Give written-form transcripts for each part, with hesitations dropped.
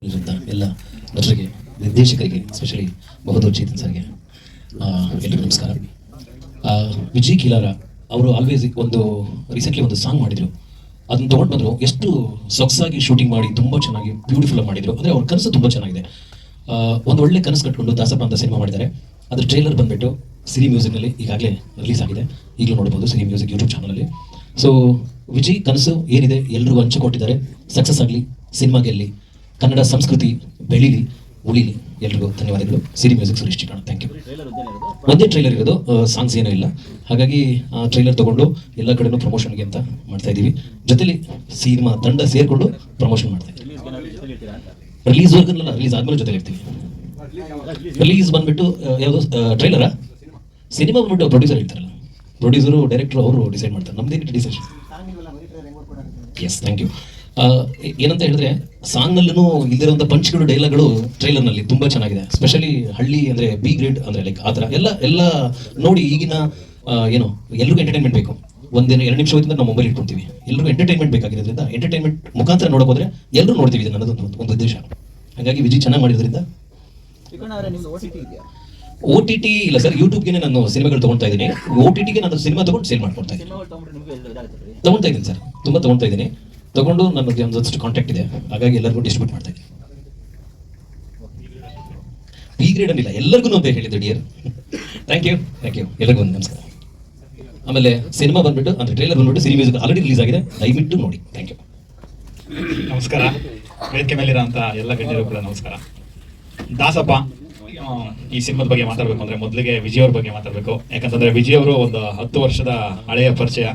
ಇರುವಂಥ ಎಲ್ಲ ನಟರಿಗೆ, ನಿರ್ದೇಶಕರಿಗೆ, ಸ್ಪೆಷಲಿ ಬಹುದೂರ್ ಚೇತನ್ ಸರ್ಗೆ ಎಲ್ಲರಿಗೂ ನಮಸ್ಕಾರ. ವಿಜಯ್ ಕಿಲಾರ ಅವರು ಆಲ್ವೇಸ್ ಒಂದು ರೀಸೆಂಟ್ಲಿ ಒಂದು ಸಾಂಗ್ ಮಾಡಿದರು. ಅದನ್ನ ತೊಗೊಂಡು ಬಂದರು. ಎಷ್ಟು ಸೊಗಸಾಗಿ ಶೂಟಿಂಗ್ ಮಾಡಿ ತುಂಬ ಚೆನ್ನಾಗಿ ಬ್ಯೂಟಿಫುಲ್ ಮಾಡಿದರು. ಅಂದರೆ ಅವ್ರ ಕನಸು ತುಂಬ ಚೆನ್ನಾಗಿದೆ. ಒಂದು ಒಳ್ಳೆ ಕನಸು ಕಟ್ಕೊಂಡು ದಾಸಪ್ಪ ಅಂತ ಸಿನಿಮಾ ಮಾಡಿದ್ದಾರೆ. ಅದ್ರ ಟ್ರೈಲರ್ ಬಂದುಬಿಟ್ಟು ಸಿರಿ ಮ್ಯೂಸಿಕ್ನಲ್ಲಿ ಈಗಾಗಲೇ ರಿಲೀಸ್ ಆಗಿದೆ. ಈಗಲೂ ನೋಡ್ಬೋದು ಸಿರಿ ಮ್ಯೂಸಿಕ್ ಯೂಟ್ಯೂಬ್ ಚಾನಲಲ್ಲಿ. ಸೊ ವಿಜಯ್ ಕನಸು ಏನಿದೆ ಎಲ್ಲರಿಗೂ ಹಂಚಿಕೊಟ್ಟಿದ್ದಾರೆ. ಸಕ್ಸಸ್ ಆಗಲಿ, ಸಿನಿಮಾ ಗೆಲ್ಲಿ, ಕನ್ನಡ ಸಂಸ್ಕೃತಿ ಬೆಳೀಲಿ, ಉಳಿಲಿ. ಎಲ್ರಿಗೂ ಧನ್ಯವಾದಗಳು. Siri music Suresh Chikkanna. Thank you. ಒಂದೇ ಟ್ರೈಲರ್ ಇರೋದು, ಸಾಂಗ್ಸ್ ಏನೂ ಇಲ್ಲ. ಹಾಗಾಗಿ ಟ್ರೈಲರ್ ತೊಗೊಂಡು ಎಲ್ಲ ಕಡೆನೂ ಪ್ರಮೋಷನ್ಗೆ ಅಂತ ಮಾಡ್ತಾ ಇದ್ದೀವಿ. ಜೊತೆಲಿ ಸಿನಿಮಾ ತಂಡ ಸೇರಿಕೊಂಡು ಪ್ರಮೋಷನ್ ಮಾಡ್ತಾ ಇದ್ದೀವಿ. ರಿಲೀಸ್ವರೆಗಲ್ಲ, ರಿಲೀಸ್ ಆದ್ಮೇಲೆ ಜೊತೆಲಿ ಇರ್ತೀವಿ. ರಿಲೀಸ್ ಬಂದ್ಬಿಟ್ಟು ಯಾವುದೋ ಟ್ರೈಲರಾ, ಸಿನಿಮಾ ಬಂದ್ಬಿಟ್ಟು ಪ್ರೊಡ್ಯೂಸರ್ ಇರ್ತಾರಲ್ಲ, ಪ್ರೊಡ್ಯೂಸರು ಡೈರೆಕ್ಟರ್ ಅವರು ಡಿಸೈಡ್ ಮಾಡ್ತಾರೆ. ನಮ್ದೇನು ಡಿಸಿಷನ್. S, thank you. ಏನಂತ ಹೇಳಿದ್ರೆ, ಸಾಂಗ್ನಲ್ಲೂ ಇಲ್ದಿರೋಂಥ ಪಂಚ್ಗಳು, ಡೈಲಾಗ್ಗಳು ಟ್ರೈಲರ್ನಲ್ಲಿ ತುಂಬ ಚೆನ್ನಾಗಿದೆ. ಸ್ಪೆಷಲಿ ಹಳ್ಳಿ ಅಂದರೆ ಬಿ ಗ್ರೇಡ್ ಅಂದರೆ ಲೈಕ್ ಆ ಥರ ಎಲ್ಲ ನೋಡಿ. ಈಗಿನ ಏನು ಎಲ್ರಿಗೂ ಎಂಟರ್ಟೈನ್ಮೆಂಟ್ ಬೇಕು. ಒಂದಿನ 2 ನಿಮಿಷ ಹೋಯ್ತು ನಾವು ಮೊಬೈಲ್ ಇಟ್ಕೊತೀವಿ. ಎಲ್ರಿಗೂ ಎಂಟರ್ಟೈನ್ಮೆಂಟ್ ಬೇಕಾಗಿರೋದ್ರಿಂದ ಎಂಟರ್ಟೈನ್ಮೆಂಟ್ ಮುಖಾಂತರ ನೋಡೋಕೆ ಹೋದ್ರೆ ಎಲ್ಲರೂ ನೋಡ್ತೀವಿ. ಇದು ನನ್ನದೊಂದು ಒಂದು ಉದ್ದೇಶ. ಹಾಗಾಗಿ ವಿಜಯ್ ಚೆನ್ನಾಗಿ ಮಾಡಿದ್ರಿಂದ. OTT ಇಲ್ಲ ಸರ್, ಯೂಟ್ಯೂಬ್ಗೆ ನಾನು ಸಿನಿಮಾಗಳು ತೊಗೊಳ್ತಾ ಇದ್ದೀನಿ. OTTಗೆ ನಾನು ಸಿನಿಮಾ ತೊಗೊಂಡು ಸೇಲ್ ಮಾಡ್ಕೊಳ್ತಾ ಇದ್ದೀನಿ. ತೊಗೊಳ್ತಾ ಇದ್ದೀನಿ ಸರ್, ತುಂಬ ತೊಗೊಳ್ತಾ ಇದ್ದೀನಿ. ತಗೊಂಡು ನಮಗೆ ಒಂದಷ್ಟು ಕಾಂಟ್ಯಾಕ್ಟ್ ಇದೆ. ಹಾಗಾಗಿ ಎಲ್ಲರಿಗೂ ಡಿಸ್ಟ್ರಿಬ್ಯೂಟ್ ಮಾಡ್ತಾ ಇದ್ದೀನಿ. ಬಿ ಗ್ರೇಡ್ ಅನ್ನಿಲ್ಲ, ಎಲ್ಲರಿಗೂ ಅಂತ ಹೇಳಿದ್ದು dear. Thank you, thank you. ಎಲ್ಲರಿಗೂ ಒಂದು ನಮಸ್ಕಾರ. ಆಮೇಲೆ ಸಿನಿಮಾ ಬಂದ್ಬಿಟ್ಟು ಅಂದರೆ ಟ್ರೈಲರ್ ಬಂದ್ಬಿಟ್ಟು ಸಿರಿ ಮ್ಯೂಸಿಕ್ ಆಲ್ರೆಡಿ ರಿಲೀಸ್ ಆಗಿದೆ, ದಯವಿಟ್ಟು ನೋಡಿ. Thank you. ನಮಸ್ಕಾರ. ವೇದಿಕೆ ಮೇಲಿರೋಂಥ ಎಲ್ಲ ಗಣ್ಯರು ಕೂಡ ನಮಸ್ಕಾರ. ದಾಸಪ್ಪ ಈ ಸಿನಿಮಾದ ಬಗ್ಗೆ ಮಾತಾಡಬೇಕು ಅಂದರೆ ಮೊದಲಿಗೆ ವಿಜಯ್ ಅವ್ರ ಬಗ್ಗೆ ಮಾತಾಡಬೇಕು. ಯಾಕಂತಂದರೆ ವಿಜಯ್ ಅವರು ಒಂದು 10 ವರ್ಷದ ಹಳೆಯ ಪರಿಚಯ.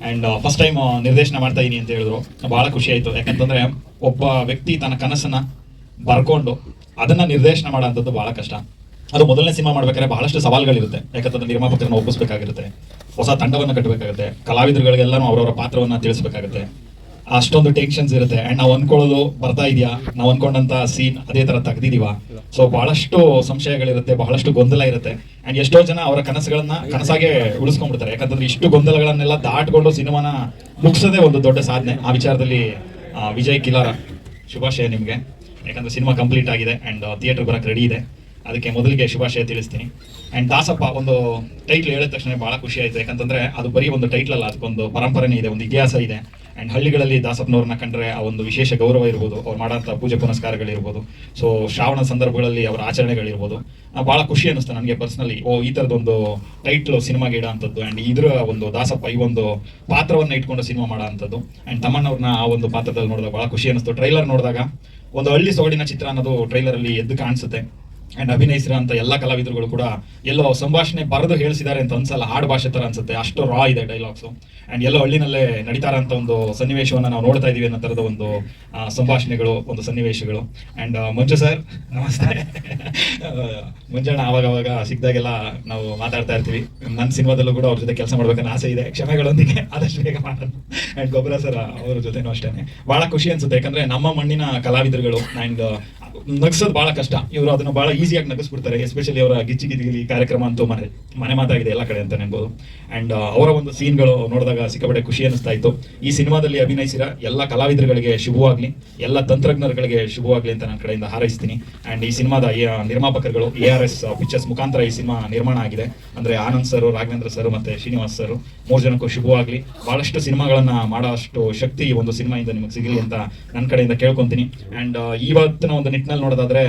ಆ್ಯಂಡ್ ಫಸ್ಟ್ ಟೈಮ್ ನಿರ್ದೇಶನ ಮಾಡ್ತಾ ಇದೀನಿ ಅಂತ ಹೇಳಿದ್ರು. ಭಾಳ ಖುಷಿ ಆಯಿತು. ಯಾಕಂತಂದರೆ ಒಬ್ಬ ವ್ಯಕ್ತಿ ತನ್ನ ಕನಸನ್ನು ಬರ್ಕೊಂಡು ಅದನ್ನು ನಿರ್ದೇಶನ ಮಾಡೋಂಥದ್ದು ಭಾಳ ಕಷ್ಟ. ಅದು ಮೊದಲನೇ ಸಿನಿಮಾ ಮಾಡ್ಬೇಕಾದ್ರೆ ಬಹಳಷ್ಟು ಸವಾಲುಗಳಿರುತ್ತೆ. ಯಾಕಂತಂದ್ರೆ ನಿರ್ಮಾಪಕರನ್ನು ಒಪ್ಪಿಸ್ಬೇಕಾಗಿರುತ್ತೆ, ಹೊಸ ತಂಡವನ್ನು ಕಟ್ಟಬೇಕಾಗುತ್ತೆ, ಕಲಾವಿದರುಗಳಿಗೆಲ್ಲನೂ ಅವರವರ ಪಾತ್ರವನ್ನು ತಿಳಿಸ್ಬೇಕಾಗುತ್ತೆ. ಅಷ್ಟೊಂದು ಟೆನ್ಷನ್ಸ್ ಇರುತ್ತೆ. ಆ್ಯಂಡ್ ನಾವು ಅಂದ್ಕೊಳ್ಳೋದು ಬರ್ತಾ ಇದೆಯಾ, ನಾವು ಅಂದ್ಕೊಂಡಂಥ ಸೀನ್ ಅದೇ ಥರ ತೆಗ್ದಿದೀವ. ಸೊ ಬಹಳಷ್ಟು ಸಂಶಯಗಳಿರುತ್ತೆ, ಬಹಳಷ್ಟು ಗೊಂದಲ ಇರುತ್ತೆ. ಆ್ಯಂಡ್ ಎಷ್ಟೋ ಜನ ಅವರ ಕನಸಾಗೆ ಉಳಿಸ್ಕೊಂಡ್ಬಿಡ್ತಾರೆ. ಯಾಕಂತಂದ್ರೆ ಇಷ್ಟು ಗೊಂದಲಗಳನ್ನೆಲ್ಲ ದಾಟ್ಕೊಂಡು ಸಿನಿಮಾನ ಮುಗಿಸೋದೇ ಒಂದು ದೊಡ್ಡ ಸಾಧನೆ. ಆ ವಿಚಾರದಲ್ಲಿ ವಿಜಯ್ ಕಿಲಾರ ಶುಭಾಶಯ ನಿಮಗೆ. ಯಾಕಂದ್ರೆ ಸಿನಿಮಾ ಕಂಪ್ಲೀಟ್ ಆಗಿದೆ ಆ್ಯಂಡ್ ಥಿಯೇಟರ್ ಬರೋಕ್ಕೆ ರೆಡಿ ಇದೆ. ಅದಕ್ಕೆ ಮೊದಲಿಗೆ ಶುಭಾಶಯ ತಿಳಿಸ್ತೀನಿ. ಆ್ಯಂಡ್ ದಾಸಪ್ಪ ಒಂದು ಟೈಟ್ಲ್ ಹೇಳಿದ ತಕ್ಷಣ ಭಾಳ ಖುಷಿ ಆಯಿತು. ಯಾಕಂತಂದರೆ ಅದು ಬರೀ ಒಂದು ಟೈಟ್ಲ್ ಅಲ್ಲ, ಅದಕ್ಕೊಂದು ಪರಂಪರೆನೇ ಇದೆ, ಒಂದು ಇತಿಹಾಸ ಇದೆ. ಆ್ಯಂಡ್ ಹಳ್ಳಿಗಳಲ್ಲಿ ದಾಸಪ್ಪನವ್ರನ್ನ ಕಂಡ್ರೆ ಆ ಒಂದು ವಿಶೇಷ ಗೌರವ ಇರ್ಬೋದು, ಅವ್ರು ಮಾಡೋಂಥ ಪೂಜೆ ಪುನಸ್ಕಾರಗಳಿರ್ಬೋದು, ಸೊ ಶ್ರಾವಣ ಸಂದರ್ಭಗಳಲ್ಲಿ ಅವರ ಆಚರಣೆಗಳಿರ್ಬೋದು. ಭಾಳ ಖುಷಿ ಅನ್ನಿಸ್ತು ನನಗೆ ಪರ್ಸ್ನಲಿ. ಈ ಥರದೊಂದು ಟೈಟ್ಲು ಸಿನಿಮಾಗೆ ಇಡೋ ಅಂಥದ್ದು. ಆ್ಯಂಡ್ ಇದರ ಒಂದು ದಾಸಪ್ಪ ಈ ಒಂದು ಪಾತ್ರವನ್ನು ಇಟ್ಕೊಂಡು ಸಿನಿಮಾ ಮಾಡೋ ಅಂಥದ್ದು. ಆ್ಯಂಡ್ ತಮ್ಮಣ್ಣವ್ರನ್ನ ಆ ಒಂದು ಪಾತ್ರದಲ್ಲಿ ನೋಡಿದಾಗ ಭಾಳ ಖುಷಿ ಅನ್ನಿಸ್ತು. ಟ್ರೈಲರ್ ನೋಡಿದಾಗ ಒಂದು ಹಳ್ಳಿ ಸೊಗಡಿನ ಚಿತ್ರ ಅನ್ನೋದು ಟ್ರೈಲರಲ್ಲಿ ಎದ್ದು ಕಾಣಿಸುತ್ತೆ. ಆ್ಯಂಡ್ ಅಭಿನಯಿಸಿರೋಂಥ ಎಲ್ಲ ಕಲಾವಿದರುಗಳು ಕೂಡ ಎಲ್ಲೋ ಸಂಭಾಷಣೆ ಬರೆದು ಹೇಳಿಸಿದ್ದಾರೆ ಅಂತ ಅನ್ಸಲ್ಲ, ಹಾಡು ಭಾಷೆ ಥರ ಅನ್ಸುತ್ತೆ. ಅಷ್ಟು ರಾ ಇದೆ ಡೈಲಾಗ್ಸು. ಆ್ಯಂಡ್ ಎಲ್ಲೋ ಹಳ್ಳಿನಲ್ಲೇ ನಡೀತಾ ಇರೋಂಥ ಒಂದು ಸನ್ನಿವೇಶವನ್ನು ನಾವು ನೋಡ್ತಾ ಇದ್ದೀವಿ ಅನ್ನೋ ಥರದ ಒಂದು ಸಂಭಾಷಣೆಗಳು, ಒಂದು ಸನ್ನಿವೇಶಗಳು. ಆ್ಯಂಡ್ ಮಂಜು ಸರ್ ನಮಸ್ತೆ. ಮುಂಜಾನೆ ಆವಾಗ ಸಿಕ್ಕಿದಾಗೆಲ್ಲ ನಾವು ಮಾತಾಡ್ತಾ ಇರ್ತೀವಿ. ನನ್ನ ಸಿನಿಮಾದಲ್ಲೂ ಕೂಡ ಅವ್ರ ಜೊತೆ ಕೆಲಸ ಮಾಡ್ಬೇಕನ್ನೋ ಆಸೆ ಇದೆ. ಕ್ಷಮೆಗಳೊಂದಿಗೆ ಆದಷ್ಟು ಬೇಗ ಮಾಡೋದು. ಆ್ಯಂಡ್ ಗೊಬ್ಬರ ಸರ್ ಅವ್ರ ಜೊತೆನೂ ಅಷ್ಟೇ ಭಾಳ ಖುಷಿ ಅನ್ಸುತ್ತೆ. ಯಾಕಂದರೆ ನಮ್ಮ ಮಣ್ಣಿನ ಕಲಾವಿದರುಗಳು ಆ್ಯಂಡ್ ನಗಿಸೋದು ಭಾಳ ಕಷ್ಟ. ಇವರು ಅದನ್ನು ಭಾಳ ಈಸಿಯಾಗಿ ನಗಿಸ್ಬಿಡ್ತಾರೆ. ಎಸ್ಪೆಷಲಿ ಅವರ ಗಿಚ್ಚಿ ಕಾರ್ಯಕ್ರಮ ಅಂತೂ ಮನೆ ಮಾತಾಗಿದೆ ಎಲ್ಲ ಕಡೆ ಅಂತ ಅನ್ಬೋದು. ಆ್ಯಂಡ್ ಅವರ ಒಂದು ಸೀನ್ಗಳು ನೋಡಿದಾಗ ಸಿಕ್ಕಾಪಟ್ಟೆ ಖುಷಿ ಅನ್ನಿಸ್ತಾ ಇತ್ತು. ಈ ಸಿನಿಮಾದಲ್ಲಿ ಅಭಿನಯಿಸಿರೋ ಎಲ್ಲ ಕಲಾವಿದರುಗಳಿಗೆ ಶುಭವಾಗಲಿ, ಎಲ್ಲ ತಂತ್ರಜ್ಞರುಗಳಿಗೆ ಶುಭವಾಗಲಿ ಅಂತ ನನ್ನ ಕಡೆಯಿಂದ ಹಾರೈಸ್ತೀನಿ. ಆ್ಯಂಡ್ ಈ ಸಿನಿಮಾದ ನಿರ್ಮಾಪಕರುಗಳು ARS ಪಿಕ್ಚರ್ಸ್ ಮುಖಾಂತರ ಈ ಸಿನಿಮಾ ನಿರ್ಮಾಣ ಆಗಿದೆ. ಅಂದರೆ ಆನಂದ್ ಸರ್, ರಾಘವೇಂದ್ರ ಸರ್ ಮತ್ತು ಶ್ರೀನಿವಾಸ್ ಸರ್ 3 ಜನಕ್ಕೂ ಶುಭವಾಗಲಿ. ಭಾಳಷ್ಟು ಸಿನಿಮಾಗಳನ್ನು ಮಾಡೋ ಅಷ್ಟು ಶಕ್ತಿ ಈ ಒಂದು ಸಿನಿಮಾಯಿಂದ ನಿಮಗೆ ಸಿಗಲಿ ಅಂತ ನನ್ನ ಕಡೆಯಿಂದ ಕೇಳ್ಕೊತೀನಿ. ಆ್ಯಂಡ್ ಇವತ್ತಿನ ಒಂದು ನಿಟ್ಟಿನಲ್ಲಿ ನೋಡೋದಾದ್ರೆ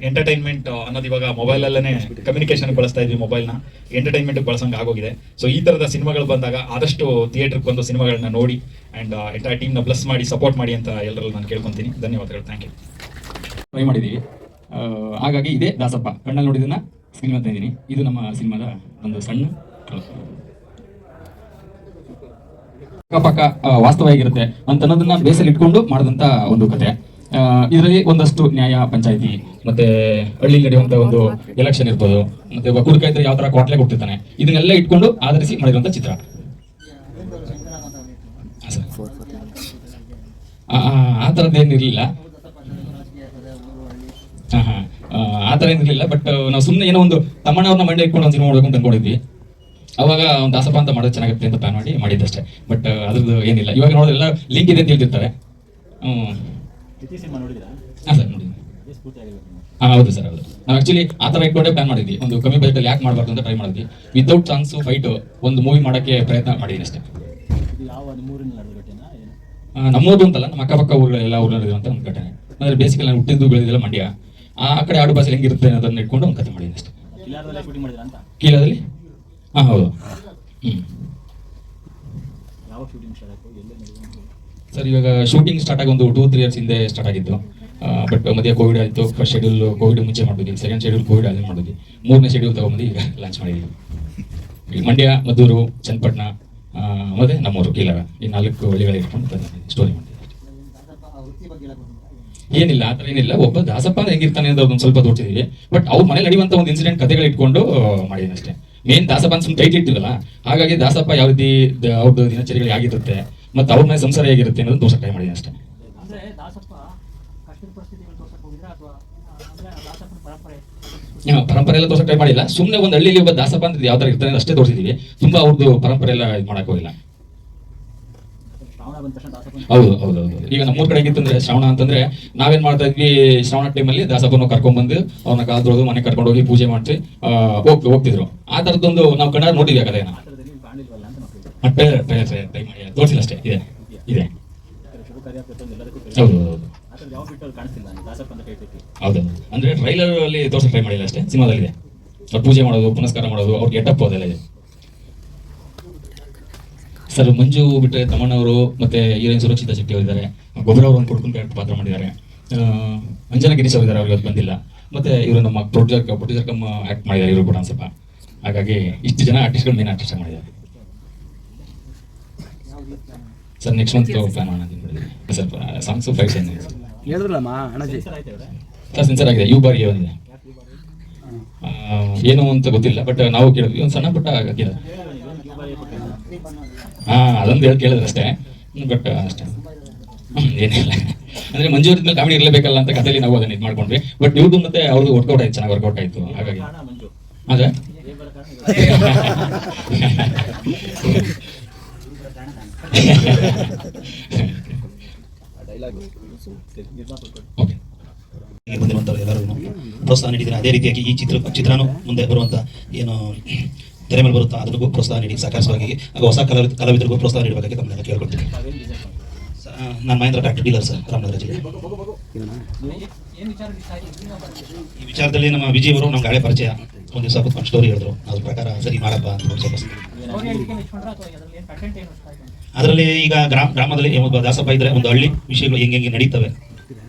ಎಂಟರ್ಟೈನ್ಮೆಂಟ್ ಅನ್ನೋದು ಇವಾಗ ಮೊಬೈಲಲ್ಲೇ ಕಮ್ಯುನಿಕೇಶನ್ ಬಳಸ್ತಾ ಇದ್ವಿ. ಮೊಬೈಲ್ನ ಎಂಟರ್ಟೈನ್ಮೆಂಟ್ ಬಳಸಂಗೆ ಆಗೋಗಿದೆ. ಸೊ ಈ ಥರದ ಸಿನಿಮಾಗಳು ಬಂದಾಗ ಆದಷ್ಟು ಥಿಯೇಟರ್ಗೆ ಬಂದು ಸಿನಿಮಾಗಳನ್ನ ನೋಡಿ ಆ್ಯಂಡ್ ಎಂಟೈರ್ ಟೀಮ್ನ ಬ್ಲೆಸ್ ಮಾಡಿ ಸಪೋರ್ಟ್ ಮಾಡಿ ಅಂತ ಎಲ್ಲರಲ್ಲೂ ನಾನು ಕೇಳ್ಕೊತೀನಿ. ಧನ್ಯವಾದಗಳು. Thank you. ಟ್ರೈ ಮಾಡಿದ್ದೀವಿ. ಹಾಗಾಗಿ ಇದೇ ದಾಸಪ್ಪ ಕಣ್ಣಲ್ಲಿ ನೋಡಿದ್ದನ್ನ ಸ್ಕ್ರೀನ್ ಮಾಡ್ತಾ ಇದ್ದೀನಿ. ಇದು ನಮ್ಮ ಸಿನಿಮಾದ ಒಂದು ಸಣ್ಣ ಅಕ್ಕಪಕ್ಕ ವಾಸ್ತವವಾಗಿರುತ್ತೆ ಅಂತ ಅನ್ನೋದನ್ನ ಬೇಸಲ್ಲಿ ಇಟ್ಕೊಂಡು ಮಾಡಿದಂಥ ಒಂದು ಕತೆ. ಇದರಲ್ಲಿ ಒಂದಷ್ಟು ನ್ಯಾಯ, ಪಂಚಾಯತಿ ಮತ್ತೆ ಹಳ್ಳಿ ನಡೆಯುವಂತ ಒಂದು ಎಲೆಕ್ಷನ್ ಇರ್ಬೋದು, ಮತ್ತೆ ಒಬ್ಬ ಕುಡುಕ ಇದ್ರೆ ಯಾವ ತರ ಕ್ವಾಟ್ಲೆ ಕೊಟ್ಟಿರ್ತಾನೆ, ಇದನ್ನೆಲ್ಲ ಇಟ್ಕೊಂಡು ಆಧರಿಸಿ ಮಾಡಿರುವಂತ ಚಿತ್ರ. ಆ ಥರದ್ದೇನಿರಲಿಲ್ಲ. ಆ ಥರ ಏನಿರಲಿಲ್ಲ. ಬಟ್ ನಾವು ಸುಮ್ಮನೆ ಏನೋ ಒಂದು ತಮ್ಮಣ್ಣವ್ರನ್ನ ಮಂಡ್ಯ ಇಟ್ಕೊಂಡು ಒಂದು ಸಿನಿಮಾ ಮಾಡ್ಬೇಕು ಅಂತ ಅನ್ಕೊಂಡಿದ್ವಿ. ಅವಾಗ ಒಂದು ದಾಸಪ್ಪ ಅಂತ ಮಾಡೋದು ಚೆನ್ನಾಗಿರುತ್ತೆ ಅಂತ ಪ್ಲಾನ್ ಮಾಡಿ ಮಾಡಿದ್ದಷ್ಟೇ. ಬಟ್ ಅದ್ರದ್ದು ಏನಿಲ್ಲ. ಇವಾಗ ನೋಡೋದೆಲ್ಲ ಲಿಂಕ್ ಇದೆ ಅಂತ ಹೇಳ್ತಿರ್ತಾರೆ. ಹಾಂ ಸರ್ ನೋಡಿ. ಹಾಂ ಹೌದು ಸರ್, ಹೌದು. ನಾವು ಆಕ್ಚುಲಿ ಆ ಥರ ಇಟ್ಕೊಂಡೇ ಪ್ಲಾನ್ ಮಾಡಿದ್ವಿ. ಒಂದು ಕಮ್ಮಿ ಬಜೆಟಲ್ಲಿ ಯಾಕೆ ಮಾಡಬಾರ್ದು ಅಂತ ಟ್ರೈ ಮಾಡಿದ್ವಿ. ವಿತೌಟ್ ಸಾಂಗ್ಸು ಫೈಟು ಒಂದು ಮೂವಿ ಮಾಡೋಕ್ಕೆ ಪ್ರಯತ್ನ ಮಾಡಿದ್ದೀನಿ ಅಷ್ಟೇ. ನಮ್ಮೂರು ಅಂತಲ್ಲ, ನಮ್ಮ ಅಕ್ಕಪಕ್ಕ ಊರುಗಳು ಎಲ್ಲ ಊರಲ್ಲಿ ಅಂತ ಒಂದು ಘಟನೆ. ಅಂದರೆ ಬೇಸಿಕಲಿ ನಾನು ಹುಟ್ಟಿದ್ದು ಬೆಳೆದಿಲ್ಲ ಮಂಡ್ಯ. ಆ ಕಡೆ ಆಡು ಭಾಷೆ ಹೆಂಗಿರುತ್ತೆ ಅನ್ನೋದನ್ನ ಇಟ್ಕೊಂಡು ಒಂದು ಕಥೆ ಮಾಡಿದ್ದೀನಿ ಅಷ್ಟೇ. ಕೀಲಾದಲ್ಲಿ? ಹಾಂ ಹೌದು. ಸರ್ ಇವಾಗ ಶೂಟಿಂಗ್ ಸ್ಟಾರ್ಟ್ ಆಗಿ ಒಂದು 2-3 ಇಯರ್ಸ್ ಹಿಂದೆ ಸ್ಟಾರ್ಟ್ ಆಗಿದ್ದು. ಬಟ್ ಮಧ್ಯೆ ಕೋವಿಡ್ ಆಯಿತು. ಫಸ್ಟ್ ಶೆಡ್ಯೂಲ್ ಕೋವಿಡ್ ಮುಂಚೆ ಮಾಡಿದ್ವಿ, ಸೆಕೆಂಡ್ ಶೆಡ್ಯೂಲ್ ಕೋವಿಡ್ ಆದ್ಮೇಲೆ ಮಾಡಿದ್ವಿ, 3ನೇ ಶೆಡ್ಯೂಲ್ ತಗೊಂಬಂದು ಈಗ ಲಾಂಚ್ ಮಾಡಿದ್ವಿ. ಈಗ ಮಂಡ್ಯ, ಮದ್ದೂರು, ಚನ್ನಪಟ್ಟಣ ಮತ್ತೆ ನಮ್ಮೂರು, ಕೀಲಾರ, ಈ 4 ಹಳ್ಳಿಗಳು ಇಟ್ಕೊಂಡು ಸ್ಟೋರಿ ಮಾಡಿದ್ವಿ. ಏನಿಲ್ಲ, ಆ ಥರ ಏನಿಲ್ಲ. ಒಬ್ಬ ದಾಸಪ್ಪ ಅಂದ್ರೆ ಹೆಂಗಿರ್ತಾನೆ ಅಂತ ಒಂದು ಸ್ವಲ್ಪ ತೋರಿಸಿದ್ವಿ. ಬಟ್ ಅವ್ರ ಮನೇಲಿ ನಡೆಯುವಂಥ ಒಂದು ಇನ್ಸಿಡೆಂಟ್ ಕಥೆಗಳು ಇಟ್ಕೊಂಡು ಮಾಡಿದ್ದೀನಿ ಅಷ್ಟೇ. ಮೇನ್ ದಾಸಪ್ಪ ಅಂತ ಸುಮ್ಮನೆ ಟೈಟ್ಲ್ ಇಟ್ಟಿರಲ್ಲ, ಹಾಗಾಗಿ ದಾಸಪ್ಪ ಯಾವ ರೀತಿ ಅವ್ರದ್ದು ದಿನಚರಿಗಳು ಆಗಿರುತ್ತೆ ಮತ್ತು ಅವ್ರ ಮನೆ ಸಂಸಾರ ಹೇಗಿರುತ್ತೆ ಅನ್ನೋದು ತೋರ್ಸಕ್ಕೆ ಟ್ರೈ ಮಾಡಿದ್ದೀನಿ ಅಷ್ಟೇ. ಪರಂಪರೆ ಎಲ್ಲ ತೋರ್ಸಕ್ಕೆ ಟ್ರೈ ಮಾಡಿಲ್ಲ. ಸುಮ್ಮನೆ ಒಂದು ಹಳ್ಳಿಲಿ ಒಬ್ಬ ದಾಸಪ್ಪ ಅಂತ ಯಾವ ಥರ ಇರ್ತಾನೆ ಅಷ್ಟೇ ತೋರಿಸಿದೀವಿ. ತುಂಬಾ ಅವ್ರದ್ದು ಪರಂಪರೆ ಎಲ್ಲ ಇದು ಮಾಡಕ್ ಹೋಗಿಲ್ಲ. ಹೌದು ಹೌದು ಹೌದು. ಈಗ ನಮ್ಮೂರ್ ಕಡೆ ಹೆಂಗಿತ್ತಂದ್ರೆ ಶ್ರಾವಣ ಅಂತಂದ್ರೆ ನಾವೇನ್ ಮಾಡ್ತಾ ಇದ್ವಿ, ಶ್ರಾವಣ ಟೈಮಲ್ಲಿ ದಾಸಪ್ಪನ ಕರ್ಕೊಂಡ್ಬಂದು ಅವ್ರನ್ನ ಕಾದ್ರೋದು, ಮನೆ ಕರ್ಕೊಂಡು ಹೋಗಿ ಪೂಜೆ ಮಾಡಿಸಿ ಹೋಗ್ತಿದ್ರು. ಆ ಥರದ್ದೊಂದು ನಾವು ಕನ್ನಡ ನೋಡಿದ್ವಿ ಆ ಕಥೆನ. ತೋರಿಸಿಲ್ಲ ಅಷ್ಟೇ. ಇದೆ ಇದೆ. ಹೌದು ಹೌದು ಹೌದು. ಅಂದ್ರೆ ಟ್ರೈಲರ್ ಅಲ್ಲಿ ತೋರ್ಸಕ್ಕೆ ಟ್ರೈ ಮಾಡಿಲ್ಲ ಅಷ್ಟೇ. ಸಿನಿಮಾದಲ್ಲಿದೆ. ಅವ್ರು ಪೂಜೆ ಮಾಡೋದು, ಪುನಸ್ಕಾರ ಮಾಡೋದು, ಅವ್ರ ಗೆಟಪ್ ಅದೆಲ್ಲ ಇದೆ. ಸರ್ ಮಂಜು ಬಿಟ್ಟರೆ ತಮ್ಮಣ್ಣವರು ಮತ್ತೆ ಹೀರೋಯಿನ್ ಸುರಕ್ಷಿತಾ ಶೆಟ್ಟಿ ಅವರಿದ್ದಾರೆ. ಗೊಬ್ಬರ ಅವರು ಒಂದು ಕೊಡ್ಕೊಂಡು ಪಾತ್ರ ಮಾಡಿದ್ದಾರೆ. ಅಂಜನಾ ಗಿರೀಶ್ ಅವರಿದ್ದಾರೆ, ಅವ್ರಿಗೆ ಇವತ್ತು ಬಂದಿಲ್ಲ. ಮತ್ತೆ ಇವರು ನಮ್ಮ ಪ್ರೊಡ್ಯೂಸರ್ ಕಮ್ ಆಕ್ಟ್ ಮಾಡಿದ್ದಾರೆ ಇವರು ಕೂಡ ಸ್ವಲ್ಪ. ಹಾಗಾಗಿ ಇಷ್ಟು ಜನ ಆರ್ಟಿಸ್ಟ್ಗಳು ಮೇನ್ ಆರ್ಟಿಸ್ಟ್ ಮಾಡಿದ್ದಾರೆ. ಸರ್ ನೆಕ್ಸ್ಟ್ ಮಂತ್ ಪ್ಲಾನ್ ಮಾಡೋದು ಸರ್. ಸಾಂಗ್ಸು ಫೈಟ್ಸ್ ಏನಿದೆ ಸರ್, ಸೆನ್ಸರ್ ಆಗಿದೆ. ಯು ಬಾರಿಗೆ ಬಂದಿದೆ. ಏನು ಅಂತ ಗೊತ್ತಿಲ್ಲ, ಬಟ್ ನಾವು ಕೇಳಿದ್ವಿ ಒಂದು ಸಣ್ಣ ಪುಟ್ಟ ಹಾಕಿದ. ಅದೊಂದು ಹೇಳಿ ಕೇಳಿದ್ರೆ ಅಷ್ಟೇ. ಬಟ್ ಅಷ್ಟೇ, ಏನಿಲ್ಲ. ಅಂದ್ರೆ ಮಂಜು ಅವ್ರ ಮೇಲೆ ಕಾಮಿಡಿ ಇರಲೇಬೇಕಲ್ಲ ಅಂತ ಕಥೆಯಲ್ಲಿ ನಾವು ಅದನ್ನ ಇದು ಮಾಡ್ಕೊಂಡ್ವಿ. ಬಟ್ ಇವ್ರದ್ದು ಮತ್ತೆ ಅವ್ರದ್ದು ವರ್ಕೌಟ್ ಆಯ್ತು, ಚೆನ್ನಾಗಿ ವರ್ಕೌಟ್ ಆಯ್ತು. ಹಾಗಾಗಿ ಅದೇ ಬಂದಿರುವಂಥವ್ರು ಎಲ್ಲರೂ ಪ್ರೋತ್ಸಾಹ ನೀಡಿದ್ರೆ ಅದೇ ರೀತಿಯಾಗಿ ಈ ಚಿತ್ರನೂ ಮುಂದೆ ಬರುವಂಥ ಏನು ತೆರೆ ಮೇಲೆ ಬರುತ್ತಾ ಅದಕ್ಕೂ ಪ್ರೋತ್ಸಾಹ ನೀಡಿ ಸಹಕರಿಸುವಾಗಿ ಹೊಸ ಕಲಾವಿದರಿಗೂ ಪ್ರೋತ್ಸಾಹ ನೀಡಬೇಕಾಗಿ ತಮ್ಮನ್ನೆಲ್ಲ ಕೇಳ್ಕೊಳ್ತೀನಿ. ನಾನು Mahindra tractor dealer sir, Ramanagara ಜಿಲ್ಲೆ. ಈ ವಿಚಾರದಲ್ಲಿ ನಮ್ಮ ವಿಜಯ್ ಅವರು ನಮ್ಗೆ ಹಳೆ ಪರಿಚಯ. ಒಂದು ದಿವಸ ಕೂತ್ಕೊಂಡು ಸ್ಟೋರಿ ಹೇಳಿದ್ರು, ಅದ್ರ ಪ್ರಕಾರ ಸರಿ ಮಾಡಪ್ಪ ಅಂತ ಸ್ವಲ್ಪ. ಅದರಲ್ಲಿ ಈಗ ಗ್ರಾಮದಲ್ಲಿ ಒಬ್ಬ ದಾಸಪ್ಪ ಇದ್ರೆ ಒಂದು ಹಳ್ಳಿ ವಿಷಯಗಳು ಹೆಂಗೆ ನಡೀತವೆ,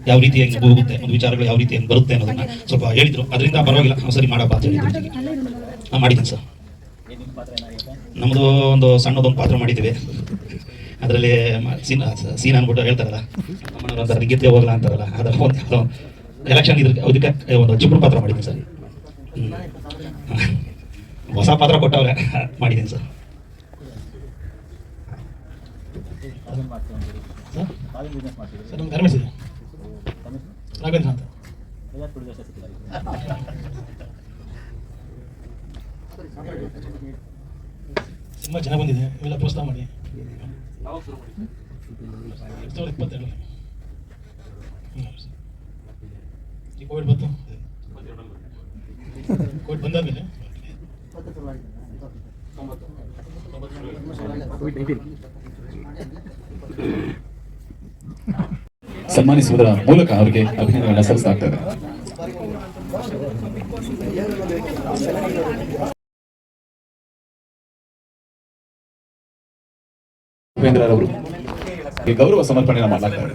ಯಾವ ರೀತಿ ಹೆಂಗೆ ಹೋಗುತ್ತೆ, ಒಂದು ವಿಚಾರಗಳು ಯಾವ ರೀತಿ ಹೆಂಗೆ ಬರುತ್ತೆ ಅನ್ನೋದನ್ನ ಸ್ವಲ್ಪ ಹೇಳಿದ್ರು. ಅದರಿಂದ ಪರವಾಗಿಲ್ಲ, ಸರಿ ಮಾಡಪ್ಪ ಅಂತ ಹೇಳಿದ್ರು. ಮಾಡಿದ್ದೀನಿ ಸರ್. ನಮ್ಮದು ಒಂದು ಸಣ್ಣದೊಂದು ಪಾತ್ರ ಮಾಡಿದ್ದೀವಿ. ಅದರಲ್ಲಿ ಸೀನ್ ಅನ್ಬಿಟ್ಟು ಹೇಳ್ತಾರಲ್ಲ, ನಮ್ಮನವ್ರು ಅಂತಾರೆ ನಿಂಗಿದ್ರೆ ಹೋಗಲ್ಲ ಅಂತಾರಲ್ಲ, ಅದರ ಒಂದು ಎಲೆಕ್ಷನ್ ಅದಕ್ಕೆ ಒಂದು ಚಿಕ್ಕ ಪಾತ್ರ ಮಾಡಿದ್ದೀನಿ ಸರ್. ಹೊಸ ಪಾತ್ರ ಕೊಟ್ಟವ್ರೆ, ಮಾಡಿದ್ದೀನಿ ಸರ್. ಸರ್ ನಮ್ಮ ಗಾರ್ಮೆಂಟ್ಸ್ ಇದೆ, ರಾಘವೇಂದ್ರ ಅಂತ. ತುಂಬ ಜನ ಬಂದಿದೆ, ಇವೆಲ್ಲ ಪ್ರೋತ್ಸಾಹ ಮಾಡಿ. 2022 ಈ ಕೋವಿಡ್ ಬಂತು. ಕೋವಿಡ್ ಬಂದಾದ್ಮೇಲೆ ಸನ್ಮಾನಿಸುವುದರ ಮೂಲಕ ಅವರಿಗೆ ಅಭಿನಂದನೆ ಸಲ್ಲಿಸಲಾಗ್ತದೆ. ಉಪೇಂದ್ರರವರು ಗೌರವ ಸಮರ್ಪಣೆ ಮಾಡಲಾಗ್ತದೆ.